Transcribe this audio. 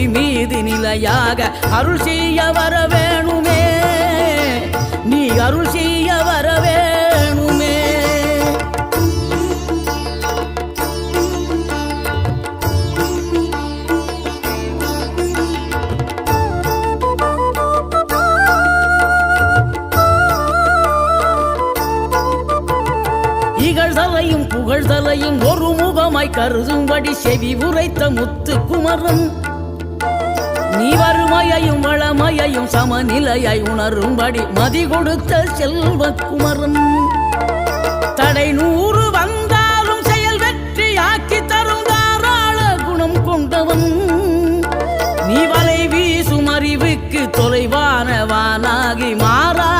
புவி மீது நிலையாக அருள் செய்ய வர வேணுமே, நீ அருள் செய்ய வர வேணுமே. இகழ்தலையும் புகழ்தலையும் ஒரு முகமாய் கருதும்படி செவி உரைத்த முத்து குமரன், நீ வறுமையையும் வளமையையும் சமநிலையை உணரும்படி மதி கொடுத்த செல்வ குமரன். தடை 100 வந்தாலும் செயல் வெற்றி ஆக்கி தரும் தாராள குணம் கொண்டவன், நீ வலை வீசும் அறிவுக்கு தொலைவானவானாகி மாறா